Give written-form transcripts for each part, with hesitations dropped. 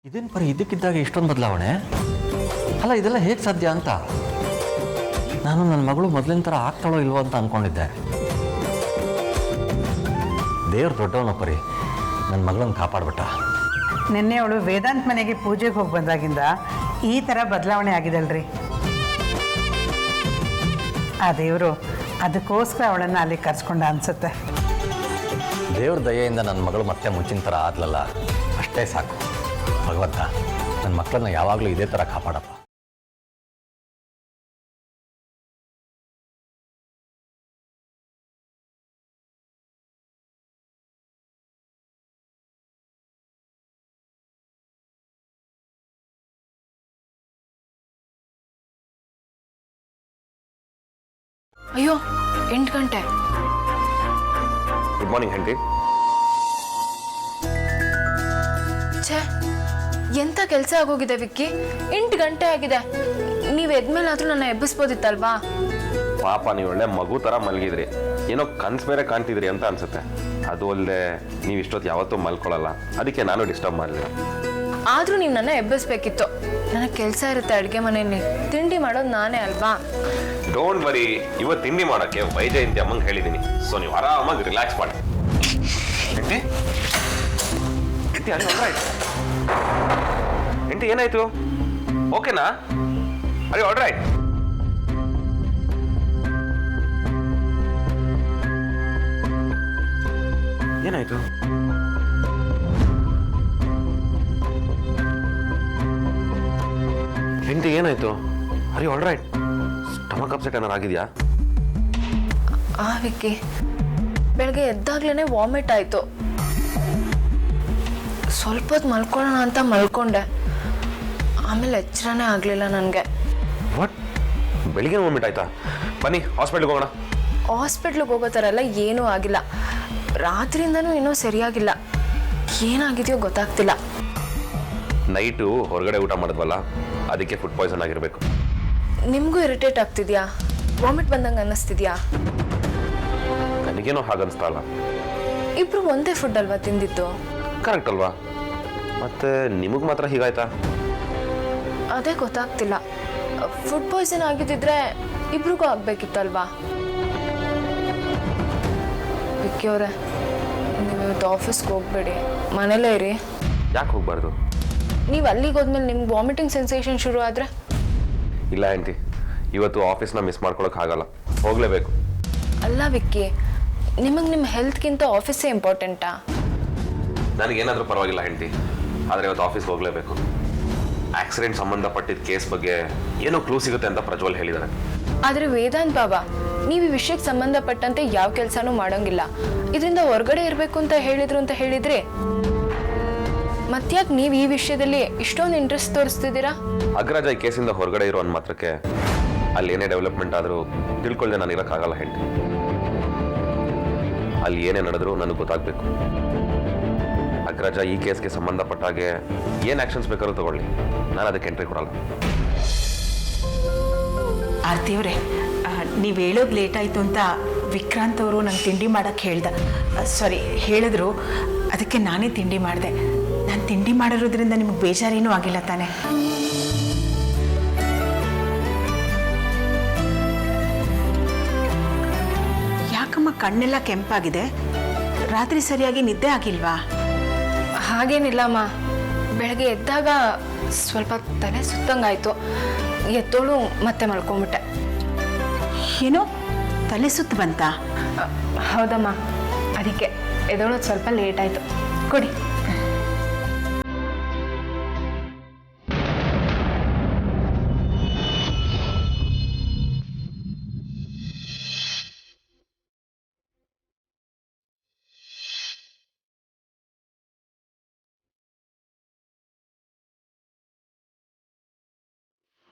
ಇದೇನು ಪರಿ ಇದಕ್ಕಿದ್ದಾಗ ಇಷ್ಟೊಂದು ಬದಲಾವಣೆ ಅಲ್ಲ, ಇದೆಲ್ಲ ಹೇಗೆ ಸಾಧ್ಯ ಅಂತ ನಾನು ನನ್ನ ಮಗಳು ಮೊದಲಿನ ಥರ ಆಗ್ತಾಳೋ ಇಲ್ವೋ ಅಂತ ಅಂದ್ಕೊಂಡಿದ್ದೆ. ದೇವ್ರು ದೊಡ್ಡವನ ಪರಿ ನನ್ನ ಮಗಳನ್ನ ಕಾಪಾಡ್ಬಿಟ್ಟ. ನಿನ್ನೆ ಅವಳು ವೇದಾಂತ್ ಮನೆಗೆ ಪೂಜೆಗೆ ಹೋಗಿ ಬಂದಾಗಿಂದ ಈ ಥರ ಬದಲಾವಣೆ ಆಗಿದಲ್ರಿ. ಆ ದೇವರು ಅದಕ್ಕೋಸ್ಕರ ಅವಳನ್ನು ಅಲ್ಲಿ ಕರ್ಸ್ಕೊಂಡ ಅನ್ಸುತ್ತೆ. ದೇವ್ರ ದಯೆಯಿಂದ ನನ್ನ ಮಗಳು ಮತ್ತೆ ಮುಂಚಿನ ಥರ ಆದ್ಲಲ್ಲ, ಅಷ್ಟೇ ಸಾಕು. ಭಗವಂತ ನನ್ನ ಮಕ್ಕಳನ್ನ ಯಾವಾಗಲೂ ಇದೇ ಥರ ಕಾಪಾಡಪ್ಪ. ಅಯ್ಯೋ 8 ಗಂಟೆ. ಗುಡ್ ಮಾರ್ನಿಂಗ್ ಹೆಂಡ್ರಿ. ಛೇ, ಎಂಥ ಕೆಲಸ ಆಗೋಗಿದೆ ವಿಕ್ಕಿ. 8 ಗಂಟೆ ಆಗಿದೆ. ನೀವು ಎದ್ಮೇಲಾದ್ರೂ ನನ್ನ ಎಬ್ಬಿಸ್ಬೋದಿತ್ತಲ್ವಾ? ಪಾಪ ನೀವು ಒಳ್ಳೆ ಮಗು ಥರ ಮಲಗಿದ್ರಿ, ಏನೋ ಕನ್ಸು ಬೇರೆ ಕಾಣ್ತಿದ್ರಿ ಅಂತ ಅನ್ಸುತ್ತೆ. ಅದು ಅಲ್ಲದೆ ನೀವು ಇಷ್ಟೊತ್ತು ಯಾವತ್ತೂ ಮಲ್ಕೊಳ್ಳಲ್ಲ, ಅದಕ್ಕೆ ನಾನು ಡಿಸ್ಟರ್ಬ್ ಮಾಡಲಿಲ್ಲ. ಆದರೂ ನೀವು ನನ್ನ ಎಬ್ಬಿಸ್ಬೇಕಿತ್ತು. ನನಗೆ ಕೆಲಸ ಇರುತ್ತೆ ಅಡುಗೆ ಮನೆಯಲ್ಲಿ. ತಿಂಡಿ ಮಾಡೋದು ನಾನೇ ಅಲ್ವಾ? ಡೋಂಟ್ ವರಿ, ಇವತ್ತು ತಿಂಡಿ ಮಾಡೋಕ್ಕೆ ವೈಜಯಂತಿ ಅಮ್ಮಂಗೆ ಹೇಳಿದ್ದೀನಿ. ಸೊ ನೀವು ಆರಾಮಾಗಿ ರಿಲ್ಯಾಕ್ಸ್ ಮಾಡಿ. ಎಂಟಿ ಏನಾಯ್ತು? ಓಕೆನಾ? ಅರೆ ಆಲ್ ರೈಟ್. ಏನಾಯ್ತು? ಎಂಟಿ ಏನಾಯ್ತು? ಅರೆ ಆಲ್ ರೈಟ್. ಸ್ಟಮಕ್ ಅಪ್ಸೆಟ್ ಏನಾರು ಆಗಿದೆಯಾ? ವಿಕ್ಕಿ, ಬೆಳಗ್ಗೆ ಎದ್ದಾಗ್ಲೇ ವಾಮಿಟ್ ಆಯಿತು. ಸ್ವಲ್ಪ ಹೊತ್ತು ಮಲ್ಕೊಳ್ಳೋಣ ಅಂತ ಮಲ್ಕೊಂಡೆ. ಆಮೇಲೆ ಎಚ್ಚರನೇ ಆಗಲಿಲ್ಲ ನನಗೆ. ವಾಟ್? ಬೆಳಿಗ್ಗೆ ವಾಮಿಟ್ ಆಯ್ತಾ? ಬನ್ನಿ ಹಾಸ್ಪಿಟ್ಲಿಗೆ ಹೋಗೋಣ. ಹಾಸ್ಪಿಟ್ಲಿಗೆ ಹೋಗೋ ಥರ ಎಲ್ಲ ಏನೂ ಆಗಿಲ್ಲ. ರಾತ್ರಿಯಿಂದನೂ ಏನೂ ಸರಿಯಾಗಿಲ್ಲ. ಏನಾಗಿದೆಯೋ ಗೊತ್ತಾಗ್ತಿಲ್ಲ. ನೈಟು ಹೊರಗಡೆ ಊಟ ಮಾಡಿದ್ವಲ್ಲ, ಅದಕ್ಕೆ ಫುಡ್ ಪಾಯ್ಸನ್ ಆಗಿರಬೇಕು. ನಿಮಗೂ ಇರಿಟೇಟ್ ಆಗ್ತಿದ್ಯಾ? ವಾಮಿಟ್ ಬಂದಂಗೆ ಅನ್ನಿಸ್ತಿದ್ಯಾ? ನನಗೇನೋ ಹಾಗನ್ನಿಸ್ತಾ ಇಲ್ಲ. ಇಬ್ರು ಒಂದೇ ಫುಡ್ ಅಲ್ವಾ ತಿಂದಿತ್ತು? ಕರೆಕ್ಟ್ ಅಲ್ವಾ? ಮತ್ತೆ ನಿಮಗೆ ಮಾತ್ರ ಹೀಗಾಯ್ತಾ? ಅದೇ ಗೊತ್ತಾಗ್ತಿಲ್ಲ. ಫುಡ್ ಪಾಯ್ಸನ್ ಆಗಿದ್ದಿದ್ರೆ ಇಬ್ರಿಗೂ ಆಗ್ಬೇಕಿತ್ತಲ್ವಾ? ವಿಕ್ಕಿ ಅವರೇ, ನೀವು ಇವತ್ತು ಆಫೀಸ್ಗೆ ಹೋಗ್ಬೇಡಿ, ಮನೇಲೇ ಇರಿ. ಯಾಕೆ ಹೋಗ್ಬಾರ್ದು? ನೀವು ಅಲ್ಲಿಗೆ ಹೋದ್ಮೇಲೆ ನಿಮ್ಗೆ ವಾಮಿಟಿಂಗ್ ಸೆನ್ಸೇಷನ್ ಶುರು ಆದರೆ? ಇಲ್ಲ ಆಂಟಿ, ಇವತ್ತು ಆಫೀಸ್ನ ಮಿಸ್ ಮಾಡ್ಕೊಳಕ್ಕೆ ಆಗಲ್ಲ, ಹೋಗಲೇಬೇಕು. ಅಲ್ಲ ವಿಕ್ಕಿ, ನಿಮಗೆ ನಿಮ್ಮ ಹೆಲ್ತ್ಗಿಂತ ಆಫೀಸೇ ಇಂಪಾರ್ಟೆಂಟಾ? ನನಗೇನಾದರೂ ಪರವಾಗಿಲ್ಲ ಆಂಟಿ, ಆದರೆ ಇವತ್ತು ಆಫೀಸ್ಗೆ ಹೋಗಲೇಬೇಕು. ಆಕ್ಸಿಡೆಂಟ್ ಸಂಬಂಧಪಟ್ಟಿದ್ದ ಕೇಸ್ ಬಗ್ಗೆ ಏನೋ ಕ್ಲೂ ಸಿಗುತ್ತೆ ಅಂತ ಪ್ರಜ್ವಲ್ ಹೇಳಿದ್ದಾರೆ. ಆದರೆ ವೇದಾಂತ್ ಬಾಬಾ, ನೀವು ಈ ವಿಷಯಕ್ಕೆ ಸಂಬಂಧಪಟ್ಟಂತೆ ಯಾವ ಕೆಲಸನೂ ಮಾಡೋಂಗಿಲ್ಲ. ಇದರಿಂದ ಹೊರಗಡೆ ಇರಬೇಕು ಅಂತ ಹೇಳಿದ್ರಿ. ಮತ್ತ್ಯಾಕೆ ನೀವು ಈ ವಿಷಯದಲ್ಲಿ ಇಷ್ಟೊಂದು ಇಂಟ್ರೆಸ್ಟ್ ತೋರಿಸ್ತಿದ್ದೀರಾ? ಅಗ್ರಜ ಈ ಕೇಸಿಂದ ಹೊರಗಡೆ ಇರೋ ಒಂದು ಮಾತ್ರಕ್ಕೆ ಅಲ್ಲಿ ಏನೇ ಡೆವಲಪ್ಮೆಂಟ್ ಆದರೂ ತಿಳ್ಕೊಳ್ಳದೆ ನಾನು ಇರೋಕ್ಕಾಗಲ್ಲ ಹೆಂಡತಿ. ಅಲ್ಲಿ ಏನೇ ನಡೆದ್ರು ನನಗೆ ಗೊತ್ತಾಗಬೇಕು. ಅಗ್ರಜ ಈ ಕೇಸ್ಗೆ ಸಂಬಂಧಪಟ್ಟ ಹಾಗೆ ಏನು ಆ್ಯಕ್ಷನ್ಸ್ ಬೇಕಾದ್ರೂ ತಗೊಳ್ಳಿ, ನಾನು ಅದಕ್ಕೆ ಎಂಟ್ರಿ ಕೊಡಲ್ಲ. ಆರ್ತಿಯವರೇ, ನೀವು ಹೇಳೋದು ಲೇಟ್ ಆಯಿತು ಅಂತ ವಿಕ್ರಾಂತ್ ಅವರು ನಂಗೆ ತಿಂಡಿ ಮಾಡೋಕ್ಕೆ ಹೇಳಿದ್ರು. ಅದಕ್ಕೆ ನಾನೇ ತಿಂಡಿ ಮಾಡಿದೆ. ನಾನು ತಿಂಡಿ ಮಾಡಿರೋದ್ರಿಂದ ನಿಮಗೆ ಬೇಜಾರೇನೂ ಆಗಿಲ್ಲ ತಾನೆ? ಯಾಕಮ್ಮ ಕಣ್ಣೆಲ್ಲ ಕೆಂಪಾಗಿದೆ? ರಾತ್ರಿ ಸರಿಯಾಗಿ ನಿದ್ದೆ ಆಗಿಲ್ವಾ? ಹಾಗೇನಿಲ್ಲಮ್ಮ, ಬೆಳಗ್ಗೆ ಎದ್ದಾಗ ಸ್ವಲ್ಪ ತಲೆ ಸುತ್ತಂಗಾಯ್ತು. ಎದ್ದೋಳು ಮತ್ತೆ ಮಲ್ಕೊಂಬಿಟ್ಟೆ. ಏನೋ ತಲೆ ಸುತ್ತು ಬಂತಾ? ಹೌದಮ್ಮ, ಅದಕ್ಕೆ ಎದ್ದೋಳೋದು ಸ್ವಲ್ಪ ಲೇಟ್ ಆಯಿತು. ಕೊಡಿ.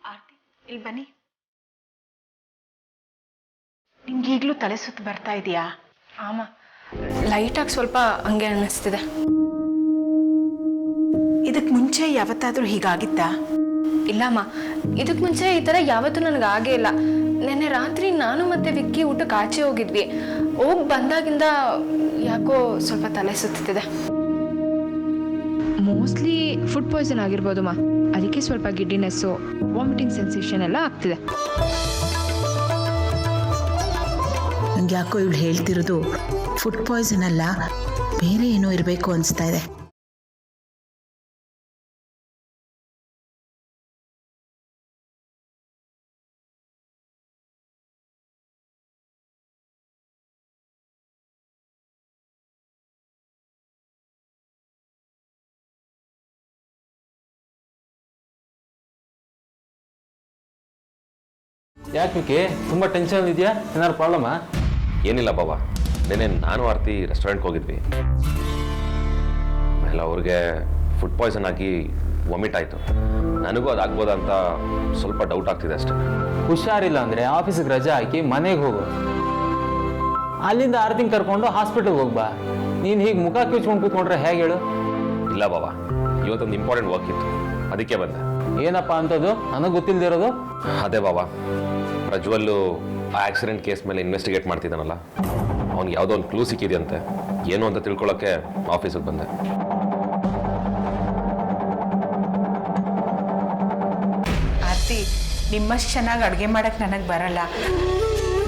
ಆರ್ತಿ, ಇಲ್ಲಿ ಬನ್ನಿ. ನಿಮ್ಗೆ ಈಗಲೂ ತಲೆ ಸುತ್ತು ಬರ್ತಾ ಇದೆಯಾ? ಆಮ, ಲೈಟಾಗಿ ಸ್ವಲ್ಪ ಹಂಗೆ ಅನ್ನಿಸ್ತಿದೆ. ಇದಕ್ಕೆ ಮುಂಚೆ ಯಾವತ್ತಾದರೂ ಹೀಗಾಗಿತ್ತಾ? ಇಲ್ಲಮ್ಮ, ಇದಕ್ಕೆ ಮುಂಚೆ ಈ ಥರ ಯಾವತ್ತೂ ನನಗೆ ಆಗೇ ಇಲ್ಲ. ನೆನ್ನೆ ರಾತ್ರಿ ನಾನು ಮತ್ತೆ ವಿಕ್ಕಿ ಊಟಕ್ಕೆ ಆಚೆ ಹೋಗಿದ್ವಿ. ಹೋಗಿ ಬಂದಾಗಿಂದ ಯಾಕೋ ಸ್ವಲ್ಪ ತಲೆ ಸುತ್ತಿದೆ. ಮೋಸ್ಟ್ಲಿ ಫುಡ್ ಪಾಯ್ಸನ್ ಆಗಿರ್ಬೋದು ಮಾ, ಅದಕ್ಕೆ ಸ್ವಲ್ಪ ಗಿಡ್ಡಿನೆಸ್ಸು, ವಾಮಿಟಿಂಗ್ ಸೆನ್ಸೇಷನ್ ಎಲ್ಲ ಆಗ್ತಿದೆ. ನಂಗೆ ಯಾಕೋ ಇವಳು ಹೇಳ್ತಿರೋದು ಫುಡ್ ಪಾಯ್ಸನ್ ಅಲ್ಲ, ಬೇರೆ ಏನೋ ಇರಬೇಕು ಅನಿಸ್ತಾ ಇದೆ. ಯಾಕೆ ಮಿಕ್ಕಿ ತುಂಬ ಟೆನ್ಷನ್ ಇದೆಯಾ? ಏನಾದ್ರು ಪ್ರಾಬ್ಲಮಾ? ಏನಿಲ್ಲ ಬಾಬಾ, ನೆನೆ ನಾನು ಆರ್ತಿ ರೆಸ್ಟೋರೆಂಟ್ಗೆ ಹೋಗಿದ್ವಿ. ಆಮೇಲೆ ಅವ್ರಿಗೆ ಫುಡ್ ಪಾಯ್ಸನ್ ಆಗಿ ವಾಮಿಟ್ ಆಯಿತು. ನನಗೂ ಅದಾಗ್ಬೋದಾ ಅಂತ ಸ್ವಲ್ಪ ಡೌಟ್ ಆಗ್ತಿದೆ ಅಷ್ಟೇ. ಹುಷಾರಿಲ್ಲ ಅಂದರೆ ಆಫೀಸಿಗೆ ರಜೆ ಹಾಕಿ ಮನೆಗೆ ಹೋಗು. ಅಲ್ಲಿಂದ ಆರ್ತಿಂಗ್ ಕರ್ಕೊಂಡು ಹಾಸ್ಪಿಟಲ್ಗೆ ಹೋಗ್ಬಾ. ನೀನು ಹೀಗೆ ಮುಖ ಕಿಚ್ಕೊಂಡು ಕೂತ್ಕೊಂಡ್ರೆ ಹೇಗೆ ಹೇಳು? ಇಲ್ಲ ಬಾಬಾ, ಇವತ್ತೊಂದು ಇಂಪಾರ್ಟೆಂಟ್ ವರ್ಕ್ ಇತ್ತು, ಅದಕ್ಕೆ ಬಂದೆ. ಏನಪ್ಪ ಅಂಥದ್ದು ನನಗೆ ಗೊತ್ತಿಲ್ಲದಿರೋದು? ಅದೇ ಬಾಬಾ, ಪ್ರಜ್ವಲ್ಲು ಆ ಆಕ್ಸಿಡೆಂಟ್ ಕೇಸ್ ಮೇಲೆ ಇನ್ವೆಸ್ಟಿಗೇಟ್ ಮಾಡ್ತಿದ್ದಾನಲ್ಲ, ಅವ್ನಿಗೆ ಯಾವುದೋ ಒಂದು ಕ್ಲೂ ಸಿಕ್ಕಿದೆಯಂತೆ. ಏನು ಅಂತ ತಿಳ್ಕೊಳ್ಳೋಕ್ಕೆ ಆಫೀಸಿಗೆ ಬಂದೆ. ಆರ್ತಿ, ನಿಮ್ಮಷ್ಟು ಚೆನ್ನಾಗಿ ಅಡುಗೆ ಮಾಡೋಕ್ಕೆ ನನಗೆ ಬರಲ್ಲ.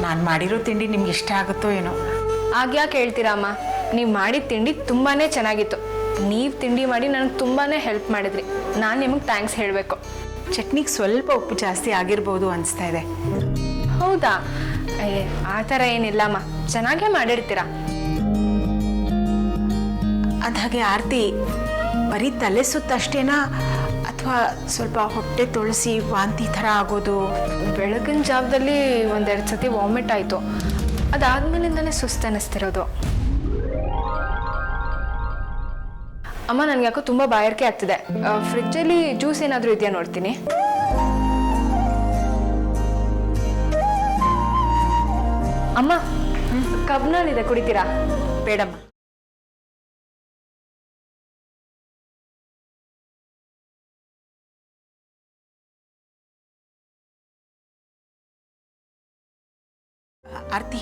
ನಾನು ಮಾಡಿರೋ ತಿಂಡಿ ನಿಮ್ಗೆ ಇಷ್ಟ ಆಗುತ್ತೋ ಏನೋ. ಆಗ್ಯಾಕೆ ಹೇಳ್ತೀರಾ ಅಮ್ಮ? ನೀವು ಮಾಡಿದ ತಿಂಡಿ ತುಂಬಾ ಚೆನ್ನಾಗಿತ್ತು. ನೀವು ತಿಂಡಿ ಮಾಡಿ ನನಗೆ ತುಂಬಾ ಹೆಲ್ಪ್ ಮಾಡಿದ್ರಿ. ನಾನು ನಿಮಗೆ ಥ್ಯಾಂಕ್ಸ್ ಹೇಳಬೇಕು. ಚಟ್ನಿಗೆ ಸ್ವಲ್ಪ ಉಪ್ಪು ಜಾಸ್ತಿ ಆಗಿರ್ಬೋದು ಅನಿಸ್ತಾ ಇದೆ. ಹೌದಾ? ಆ ಥರ ಏನಿಲ್ಲಮ್ಮ, ಚೆನ್ನಾಗೇ ಮಾಡಿರ್ತೀರಾ. ಅದಾಗೆ ಆರ್ತಿ, ಬರೀ ತಲೆ ಸುತ್ತ ಅಷ್ಟೇನಾ ಅಥವಾ ಸ್ವಲ್ಪ ಹೊಟ್ಟೆ ತೊಳಸಿ ವಾಂತಿ ಥರ ಆಗೋದು? ಬೆಳಗಿನ ಜಾವದಲ್ಲಿ ಒಂದೆರಡು ಸತಿ ವಾಮಿಟ್ ಆಯಿತು. ಅದಾದ್ಮೇಲಿಂದನೇ ಸುಸ್ತು ಅನ್ನಿಸ್ತಿರೋದು. ಅಮ್ಮ, ನನಗೆ ಯಾಕೋ ತುಂಬ ಬಾಯಾರಿಕೆ ಆಗ್ತಿದೆ. ಫ್ರಿಜ್ಜಲ್ಲಿ ಜ್ಯೂಸ್ ಏನಾದರೂ ಇದೆಯಾ ನೋಡ್ತೀನಿ. ಅಮ್ಮ, ಕಬ್ನಲ್ಲಿದೆ, ಕುಡಿತೀರಾ? ಬೇಡಮ್ಮ. ಆರ್ತಿ,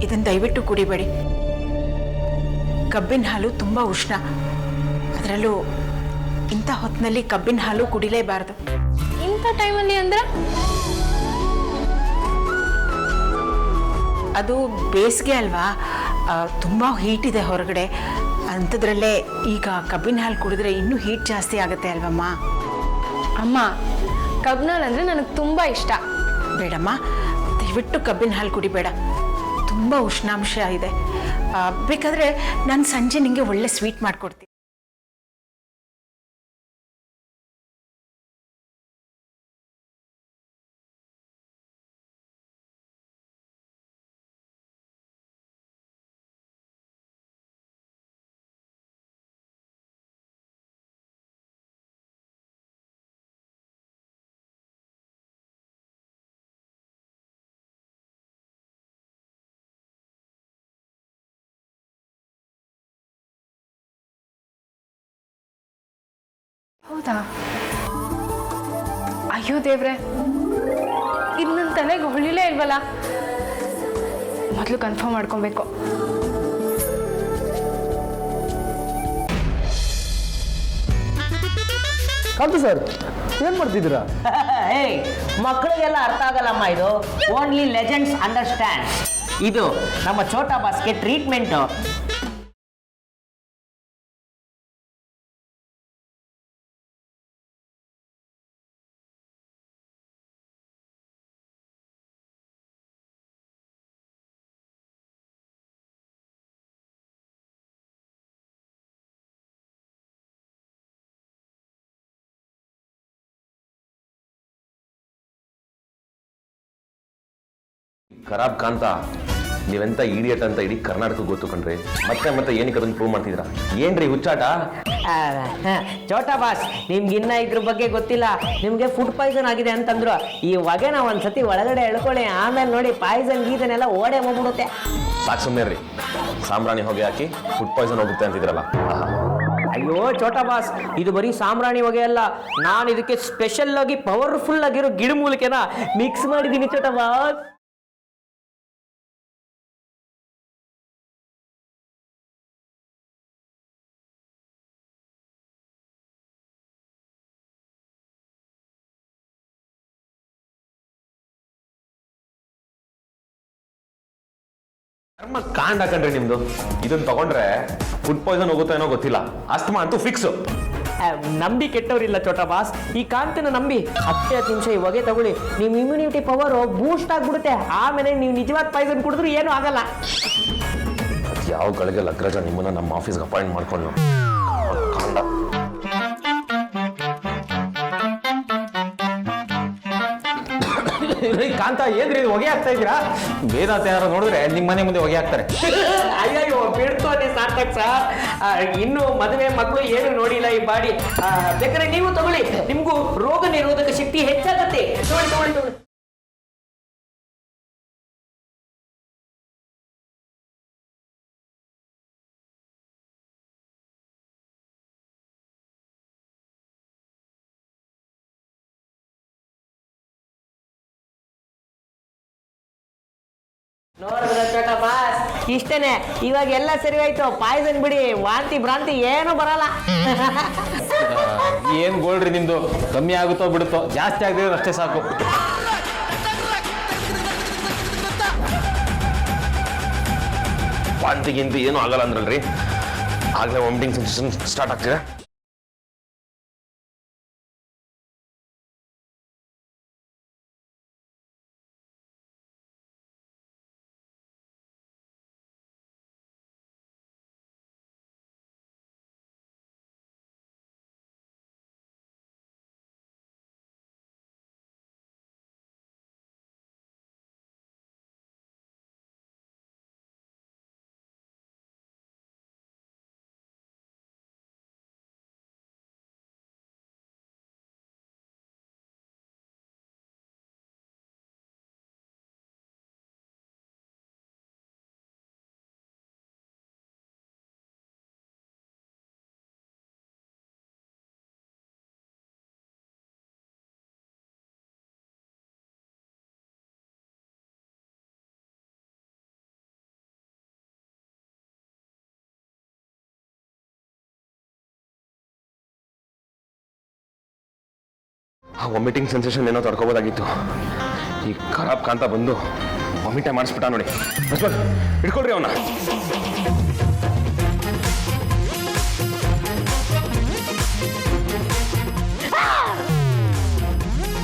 ಇದನ್ನು ದಯವಿಟ್ಟು ಕುಡಿಬೇಡಿ. ಕಬ್ಬಿನ ಹಾಲು ತುಂಬ ಉಷ್ಣ, ಅದರಲ್ಲೂ ಇಂಥ ಹೊತ್ತಿನಲ್ಲಿ ಕಬ್ಬಿನ ಹಾಲು ಕುಡಿಲೇಬಾರ್ದು. ಇಂಥ ಟೈಮಲ್ಲಿ ಅಂದ್ರೆ? ಅದು ಬೇಸಿಗೆ ಅಲ್ವಾ, ತುಂಬ ಹೀಟ್ ಇದೆ ಹೊರಗಡೆ. ಅಂಥದ್ರಲ್ಲೇ ಈಗ ಕಬ್ಬಿನ ಹಾಲು ಕುಡಿದ್ರೆ ಇನ್ನೂ ಹೀಟ್ ಜಾಸ್ತಿ ಆಗುತ್ತೆ ಅಲ್ವಮ್ಮ? ಅಮ್ಮ, ಕಬ್ಬಿನ ಹಾಲು ಅಂದರೆ ನನಗೆ ತುಂಬ ಇಷ್ಟ. ಬೇಡಮ್ಮ, ದಯವಿಟ್ಟು ಕಬ್ಬಿನ ಹಾಲು ಕುಡಿಬೇಡ, ತುಂಬ ಉಷ್ಣಾಂಶ ಇದೆ. ಬೇಕಾದರೆ ನಾನು ಸಂಜೆ ನಿಮಗೆ ಒಳ್ಳೆ ಸ್ವೀಟ್ ಮಾಡಿಕೊಡ್ತೀನಿ. ಹೌದಾ? ಅಯ್ಯೋ ದೇವ್ರೆ, ಇದು ನನ್ನ ತಲೆಗೆ ಹೊಳಿಲೇ ಇಲ್ವಲ್ಲ. ಮೊದಲು ಕನ್ಫರ್ಮ್ ಮಾಡ್ಕೊಬೇಕು. ಕಾಂತಿ ಸರ್, ಏನು ಮಾಡ್ತಿದ್ದೀರಾ? ಏಯ್, ಮಕ್ಕಳಿಗೆಲ್ಲ ಅರ್ಥ ಆಗಲ್ಲಮ್ಮ ಇದು. Only legends understand. ಇದು ನಮ್ಮ ಛೋಟಾ ಬಾಸ್ಗೆ ಟ್ರೀಟ್ಮೆಂಟು. ಖರಾಬ್ ಕಾಂತ, ನೀವೆಂತ ಇಡಿಯಟ್ ಅಂತ ಇಡೀ ಕರ್ನಾಟಕ ಗೊತ್ತು ಕಣ್ರಿ. ಮತ್ತೆ ಏನಕ್ಕೆ ಅದನ್ನು ಪ್ರೂವ್ ಮಾಡ್ತಿದ್ದೀರಾ? ಏನ್ರಿ ಹುಚ್ಚಾಟ? ಛೋಟಾ ಬಾಸ್, ನಿಮ್ಗಿನ್ನ ಇದ್ರ ಬಗ್ಗೆ ಗೊತ್ತಿಲ್ಲ. ನಿಮ್ಗೆ ಫುಡ್ ಪಾಯ್ಸನ್ ಆಗಿದೆ ಅಂತಂದ್ರು. ಈ ಹೊಗೆನ ಒಂದ್ಸತಿ ಒಳಗಡೆ ಎಳ್ಕೊಳ್ಳಿ, ಆಮೇಲೆ ನೋಡಿ ಪಾಯ್ಸನ್ ಗೀಸನೆಲ್ಲ ಓಡೇ ಹೋಗ್ಬಿಡುತ್ತೆ. ಸಾಕು ಸುಮ್ಮನೆ ರೀ. ಸಾಂಬ್ರಾಣಿ ಹೊಗೆ ಹಾಕಿ ಫುಡ್ ಪಾಯ್ಸನ್ ಹೋಗುತ್ತೆ ಅಂತಿದ್ರಲ್ಲ. ಅಯ್ಯೋ ಛೋಟಾ ಬಾಸ್, ಇದು ಬರೀ ಸಾಂಬ್ರಾಣಿ ಹೊಗೆ ಅಲ್ಲ. ನಾನು ಇದಕ್ಕೆ ಸ್ಪೆಷಲ್ ಆಗಿ ಪವರ್ಫುಲ್ ಆಗಿರೋ ಗಿಡಮೂಲಿಕೆನ ಮಿಕ್ಸ್ ಮಾಡಿದ್ದೀನಿ ಛೋಟಾ ಬಾಸ್. ಕರ್ಮ ಕಾಂಡ್ ಹಾಕಂಡ್ರಿ ನಿಮ್ದು. ಇದನ್ನ ತಗೊಂಡ್ರೆ ಫುಡ್ ಪಾಯ್ಸನ್ ಹೋಗುತ್ತೋ ಏನೋ ಗೊತ್ತಿಲ್ಲ, ಅಸ್ತಮಾ ಅಂತೂ ಫಿಕ್ಸ್. ನಂಬಿ ಕೆಟ್ಟವ್ರಿಲ್ಲ ಚೋಟಾ ಬಾಸ್. ಈ ಕಾಂತಿನ ನಂಬಿ 10 ನಿಮಿಷ ಈ ಹೊಗೆ ತಗೊಳ್ಳಿ, ನಿಮ್ಮ ಇಮ್ಯುನಿಟಿ ಪವರ್ ಬೂಸ್ಟ್ ಆಗ್ಬಿಡುತ್ತೆ. ಆಮೇಲೆ ನೀವು ನಿಜವಾದ ಪಾಯ್ಸನ್ ಕುಡಿದ್ರು ಏನೂ ಆಗಲ್ಲ. ಯಾವ ಗಳಿಗೆ ಲಗ್ರಜ ನಿಮ್ಮನ್ನ ನಮ್ಮ ಆಫೀಸ್ಗೆ ಅಪಾಯಿಂಟ್ ಮಾಡ್ಕೊಂಡು ಕಾಂಡ. ಕಾಂತ ಏನ್ರಿ ಇದು ಹೊಗೆ ಆಗ್ತಾ ಇದ್ದೀರಾ? ವೇದಾಂತ ಯಾರು ನೋಡಿದ್ರೆ ನಿಮ್ಮ ಮನೆ ಮುಂದೆ ಹೊಗೆ ಹಾಕ್ತಾರೆ. ಅಯ್ಯೋ ಬಿಡ್ತೋನೆ ಸಾರ್ಥಕ್ ಸರ್. ಇನ್ನು ಮದುವೆ ಮಕ್ಕಳು ಏನು ನೋಡಿಲ್ಲ ಈ ಬಾಡಿ. ಬೇಕಾದ್ರೆ ನೀವು ತಗೊಳ್ಳಿ, ನಿಮ್ಗೂ ರೋಗ ನಿರೋಧಕ ಶಕ್ತಿ ಹೆಚ್ಚಾಗತ್ತೆ. ನೋಡಿ ತಗೊಳ್ಳಿ ತಗೊಳ್ಳಿ. ನೋಡಿದ್ರ ಚೋಟ ಬಾಸ್, ಇಷ್ಟೇನೆ. ಇವಾಗ ಎಲ್ಲ ಸರಿ ಆಯ್ತು. ಪಾಯ್ಸನ್ ಬಿಡಿ, ವಾಂತಿ ಭ್ರಾಂತಿ ಏನು ಬರಲ್ಲ. ಏನ್ ಗೋಲ್ಡ್ರಿ ನಿಮ್ದು? ಕಮ್ಮಿ ಆಗುತ್ತೋ ಬಿಡುತ್ತೋ, ಜಾಸ್ತಿ ಆಗದೆ ಅಷ್ಟೇ ಸಾಕು. ವಾಂತಿಗಿಂತ ಏನೂ ಆಗಲ್ಲ ಅಂದ್ರಲ್ರಿ, ಆಗ್ಲೇ ವಾಮಿಟಿಂಗ್ ಸೆನ್ಸೇಷನ್ ಸ್ಟಾರ್ಟ್ ಆಗ್ತಿದೆ. ಆ ವಾಮಿಟಿಂಗ್ ಸೆನ್ಸೇಷನ್ ಏನೋ ತಡ್ಕೋಬೋದಾಗಿತ್ತು. ಈ ಖರಾಬ್ ಕಾಂತ ಬಂದು ವಾಮಿಟೇ ಮಾಡಿಸ್ಬಿಟ್ಟ ನೋಡಿ. ಹಿಡ್ಕೊಳ್ರಿ ಅವನ್ನ.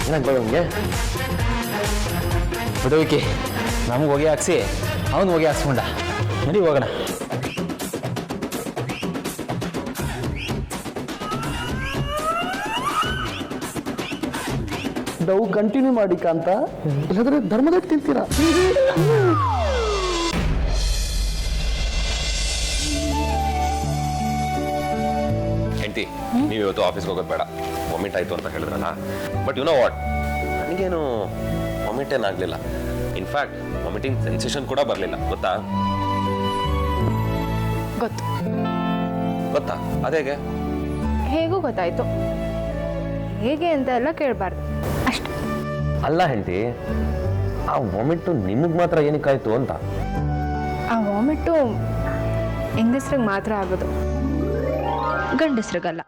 ಏನಾಗ್ಬೋದಂಗೆ ಬಿಡುವಿಕೆ ನಮ್ಗೆ ಹೊಗೆ ಹಾಕ್ಸಿ ಅವನು ಹೊಗೆ ಹಾಕ್ಸ್ಕೊಂಡ. ನಡಿ ಹೋಗೋಣ. ನಾವು ಕಂಟಿನ್ಯೂ ಮಾಡಿ ಕಾಂತ, ಇಲ್ಲಾಂದ್ರೆ ಧರ್ಮದ ತಿಂತೀರಾ? ಹೆಂಡತಿ, ನೀವು ಇವತ್ತು ಆಫೀಸ್ಗೆ ಹೋಗೋದು ಬೇಡ, ವಾಮಿಟ್ ಆಯ್ತು ಅಂತ ಹೇಳಿದ್ರಲ್ಲ. ಬಟ್ ಯು ನೋ ವಾಟ್, ನನಗೇನು ವಾಮಿಟ್ ಏನಾಗಲಿಲ್ಲ. ಇನ್ಫ್ಯಾಕ್ಟ್ ವಾಮಿಟಿಂಗ್ ಸೆನ್ಸೇಷನ್ ಕೂಡ ಬರಲಿಲ್ಲ. ಗೊತ್ತಾ? ಗೊತ್ತು. ಗೊತ್ತಾ? ಅದೇಗೆ? ಹೇಗೂ ಗೊತ್ತಾಯ್ತು. ಹೇಗೆ ಅಂತ ಎಲ್ಲ ಕೇಳಬಾರ್ದು ಅಷ್ಟೆ. ಅಲ್ಲ ಹೆಂಡತಿ, ಆ ವಾಮಿಟ್ಟು ನಿಮಗೆ ಮಾತ್ರ ಏನಕ್ಕಾಯ್ತು ಅಂತ. ಆ ವಾಮಿಟ್ಟು ಹೆಂಗಸ್ರಿಗೆ ಮಾತ್ರ ಆಗೋದು, ಗಂಡಸ್ರಿಗಲ್ಲ.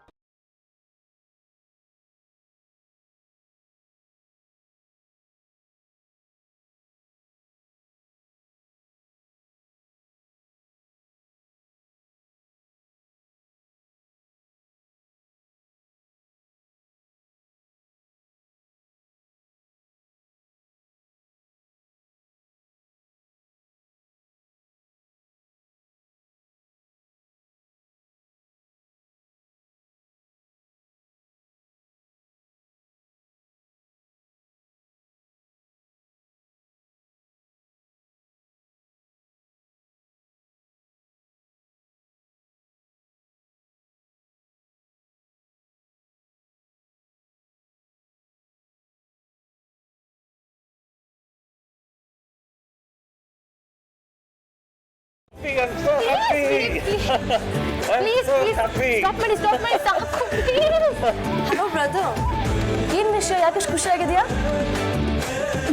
ಹಲೋ ಬ್ರದರ್, ಏನ್ ವಿಷಯ? ಯಾಕೆ ಖುಷಿಯಾಗಿದೆಯಾ?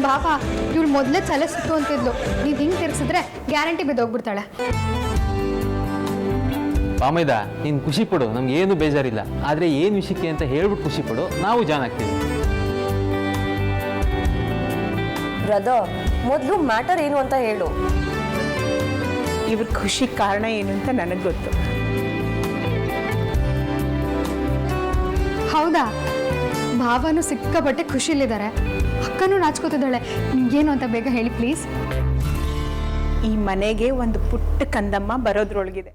ಬಾಬಾ, ಇವಳು ಮೊದಲೇ ತಲೆ ಸುತ್ತು ಅಂತಿದ್ಲು. ನೀವು ಹಿಂಗೆ ತಿರ್ಸಿದ್ರೆ ಗ್ಯಾರಂಟಿ ಬಿದ್ದೋಗ್ಬಿಡ್ತಾಳೆ. ಪಾಮೈದ, ನೀನು ಖುಷಿ ಪಡು, ನಮ್ಗೆ ಏನು ಬೇಜಾರಿಲ್ಲ. ಆದರೆ ಏನು ವಿಷಯಕ್ಕೆ ಅಂತ ಹೇಳ್ಬಿಟ್ಟು ಖುಷಿ ಪಡು, ನಾವು ಜಾನ್ ಆಗ್ತೀವಿ. ಬ್ರದರ್, ಮೊದಲು ಮ್ಯಾಟರ್ ಏನು ಅಂತ ಹೇಳು. ಇವ್ರ ಖುಷಿ ಕಾರಣ ಏನು ಅಂತ ನನಗೆ ಗೊತ್ತು. ಹೌದಾ? ಭಾವನು ಸಿಕ್ಕಾಪಟ್ಟೆ ಖುಷಿಲಿದ್ದಾರೆ, ಅಕ್ಕನೂ ನಾಚ್ಕೋತಿದ್ದಾಳೆ. ಏನು ಅಂತ ಬೇಗ ಹೇಳಿ ಪ್ಲೀಸ್. ಈ ಮನೆಗೆ ಒಂದು ಪುಟ್ಟ ಕಂದಮ್ಮ ಬರೋದ್ರೊಳಗಿದೆ.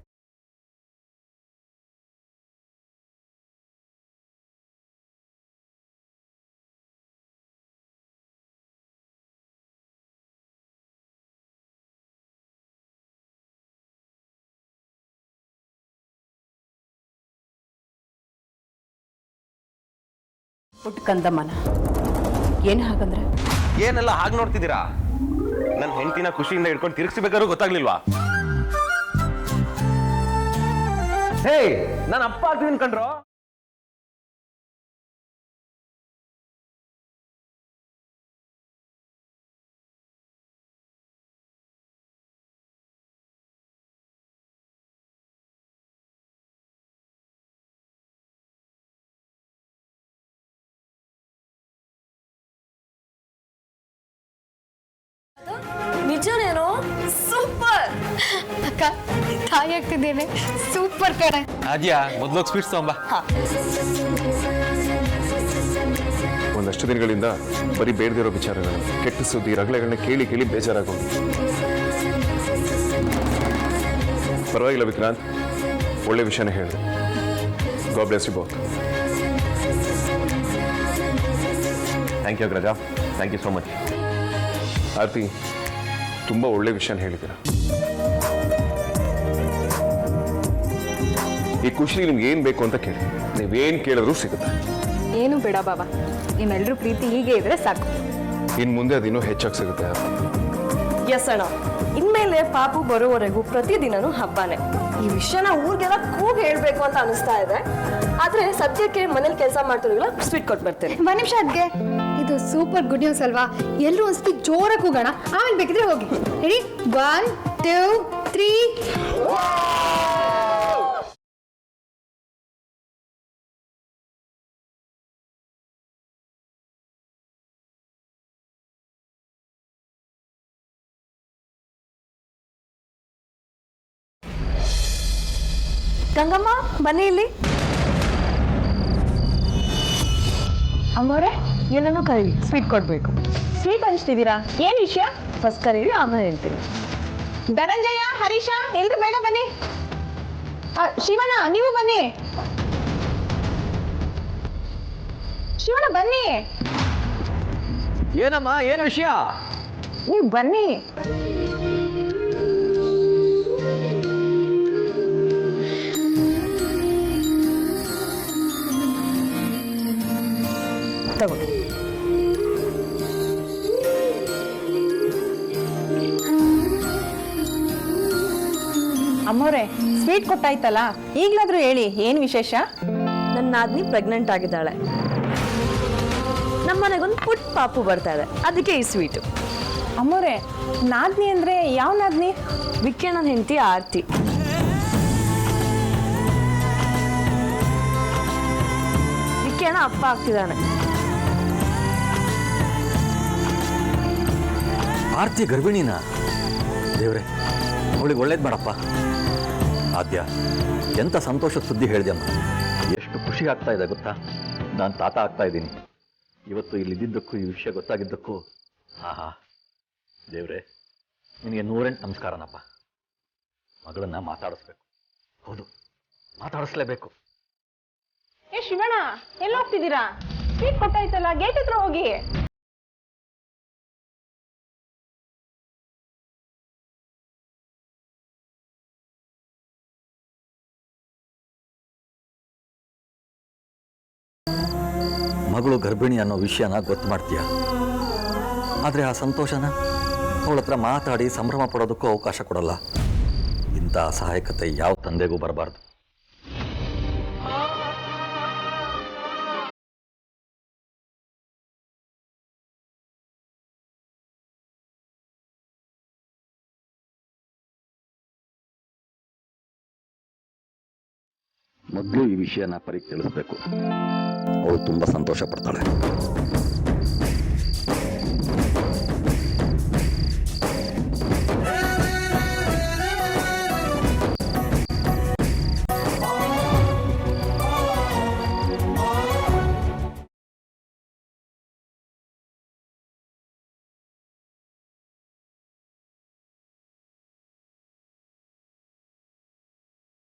ಪುಟ್ಟ ಕಂದಮ್ಮನ ಏನು ಹಾಗಂದ್ರೆ? ಏನೆಲ್ಲ ಹಾಗೆ ನೋಡ್ತಿದ್ದೀರಾ? ನನ್ನ ಹೆಂಡತಿನ ಖುಷಿಯಿಂದ ಹಿಡ್ಕೊಂಡು ತಿರುಗಿಸ್ಬೇಕಾದ್ರೂ ಗೊತ್ತಾಗ್ಲಿಲ್ವಾ? ಹೇ, ನಾನು ಅಪ್ಪ ಆಗ್ತಿದ್ದೀನಿ ಕಣ್ರೋ. ನಿಜನೇನೋ? ಸೂಪರ್ ಅಕ್ಕ, ತಾಯಿ ಆಗ್ತಿದ್ದೇನೆ. ಸೂಪರ್ ಕಡೆ. ಆದ್ಯಾ, ಮೊದ್ಲೋಗಿ ಸ್ವೀಟ್ಸ್ ತಗೊಂಬ. ಒಂದಷ್ಟು ದಿನಗಳಿಂದ ಬರೀ ಬೇಡದಿರೋ ವಿಚಾರಗಳು, ಕೆಟ್ಟ ಸುದ್ದಿ, ರಗಳೆಗಳನ್ನ ಕೇಳಿ ಕೇಳಿ ಬೇಜಾರಾಗೋದು. ಪರವಾಗಿಲ್ಲ ವಿಕ್ರಾಂತ್, ಒಳ್ಳೆ ವಿಷಯನೇ ಹೇಳಿದೆ. God bless you both. Thank you Agraja, thank you so much. Aarti, ತುಂಬ ಒಳ್ಳೆ ವಿಷಯನ ಹೇಳಿದ್ದೀರ. ಈ ಖುಷಿ ನಿಮ್ಗೆ ಏನು ಬೇಕು ಅಂತ ಕೇಳಿ, ನೀವೇನು ಕೇಳಿದ್ರೂ ಸಿಗುತ್ತೆ. ಏನು ಬೇಡ ಬಾಬಾ, ನಿಮ್ಮೆಲ್ಲರೂ ಪ್ರೀತಿ ಹೀಗೆ ಇದ್ರೆ ಸಾಕು. ಇನ್ನು ಮುಂದೆ ಅದಿನ್ನೂ ಹೆಚ್ಚಾಗಿ ಸಿಗುತ್ತೆ. ಎಸ್ ಅಣ್ಣ, ಇನ್ಮೇಲೆ ಪಾಪು ಬರೋವರೆಗೂ ಪ್ರತಿದಿನನೂ ಹಬ್ಬನೇ. ಈ ವಿಷಯನ ಊರಿಗೆಲ್ಲ ಕೂಗಿ ಹೇಳ್ಬೇಕು ಅಂತ ಅನಿಸ್ತಾ ಇದೆ. ಆದ್ರೆ ಸದ್ಯಕ್ಕೆ ಮನೇಲಿ ಕೆಲಸ ಮಾಡ್ತಿರಲಿಲ್ಲ, ಸ್ವೀಟ್ ಕೊಟ್ಟು ಬರ್ತೇನೆ. ಒಂದ್ ನಿಮಿಷ ಅದ್ಗೆ, ಇದು ಸೂಪರ್ ಗುಡ್ ನ್ಯೂಸ್ ಅಲ್ವಾ? ಎಲ್ಲರೂ ಒಂದ್ಸತಿ ಜೋರಾಗಿ ಹೋಗೋಣ, ಆಮೇಲೆ ಬೇಕಿದ್ರೆ ಹೋಗಿ. ರೆಡಿ? 1 2 3. ಗಂಗಮ್ಮ, ಬನ್ನಿ ಇಲ್ಲಿ. ಅಮ್ಮವ್ರೆ, ಏನನ್ನು ಕರೀರಿ, ಸ್ವೀಟ್ ಕೊಡಬೇಕು. ಸ್ವೀಟ್ ಹಂಚ್ತಿದ್ದೀರಾ? ಏನು ವಿಷಯ? ಫಸ್ಟ್ ಕರೀರಿ, ಆಮೇಲೆ ಹೇಳ್ತೀನಿ. ಧನಂಜಯ, ಹರೀಶ, ಎಲ್ರು ಬೇಗ ಬನ್ನಿ. ಶಿವಣ್ಣ, ನೀವು ಬನ್ನಿ. ಶಿವಣ್ಣ ಬನ್ನಿ. ಏನಮ್ಮ, ಏನು ವಿಷಯ? ನೀವು ಬನ್ನಿ. ತಗೊಳ್ಳಿ. ಅಮ್ಮವ್ರೆ, ಸ್ವೀಟ್ ಕೊಟ್ಟಾಯ್ತಲ್ಲ, ಈಗ್ಲಾದ್ರೂ ಹೇಳಿ ಏನ್ ವಿಶೇಷ? ನನ್ನ ನಾದ್ನಿ ಪ್ರೆಗ್ನೆಂಟ್ ಆಗಿದ್ದಾಳೆ. ನಮ್ಮನೆಗೊಂದು ಪುಟ್ಟ ಪಾಪು ಬರ್ತಾ ಇದೆ, ಅದಕ್ಕೆ ಈ ಸ್ವೀಟು. ಅಮ್ಮವ್ರೆ, ನಾದ್ನಿ ಅಂದ್ರೆ ಯಾವ ನಾದ್ನಿ? ವಿಕ್ಕೆ ನನ್ನ ಹೆಂಡತಿ ಆರ್ತಿ. ವಿಕ್ಕಿಯಣ್ಣ ಅಪ್ಪ ಆಗ್ತಿದ್ದಾನೆ. ಆರ್ತಿ ಗರ್ಭಿಣಿನ? ದೇವ್ರೆ, ಅವಳಿಗೆ ಒಳ್ಳೇದು ಮಾಡಪ್ಪ. ಆದ್ಯ, ಎಂಥ ಸಂತೋಷದ ಸುದ್ದಿ ಹೇಳಿದೆಮ್ಮ. ಎಷ್ಟು ಖುಷಿ ಆಗ್ತಾ ಇದೆ ಗೊತ್ತಾ? ನಾನು ತಾತ ಆಗ್ತಾ ಇದ್ದೀನಿ. ಇವತ್ತು ಇಲ್ಲಿದ್ದಕ್ಕೂ, ಈ ವಿಷಯ ಗೊತ್ತಾಗಿದ್ದಕ್ಕೂ ಹಾ ದೇವ್ರೆ, ನಿನಗೆ 108 ನಮಸ್ಕಾರನಪ್ಪ. ಮಗಳನ್ನ ಮಾತಾಡಿಸ್ಬೇಕು. ಹೌದು, ಮಾತಾಡಿಸ್ಲೇಬೇಕು. ಏ ಶಿವಣ್ಣ, ಎಲ್ಲ ಹೋಗ್ತಿದ್ದೀರಾ? ಸ್ವೀಟ್ ಕೊಟ್ಟಾಯ್ತಲ್ಲ, ಗೇಟ್ ಹತ್ರ ಹೋಗಿ. ಮಗಳು ಗರ್ಭಿಣಿ ಅನ್ನೋ ವಿಷಯನ ಗೊತ್ತು ಮಾಡ್ತೀಯ, ಆದರೆ ಆ ಸಂತೋಷನ ಅವಳ ಹತ್ರ ಮಾತಾಡಿ ಸಂಭ್ರಮ ಪಡೋದಕ್ಕೂ ಅವಕಾಶ ಕೊಡಲ್ಲ. ಇಂಥ ಅಸಹಾಯಕತೆ ಯಾವ ತಂದೆಗೂ ಬರಬಾರ್ದು. ಮೊದಲು ಈ ವಿಷಯನ ಪರಿಗೆ ತಿಳಿಸ್ಬೇಕು. ಅವಳು ತುಂಬ ಸಂತೋಷ ಪಡ್ತಾಳೆ.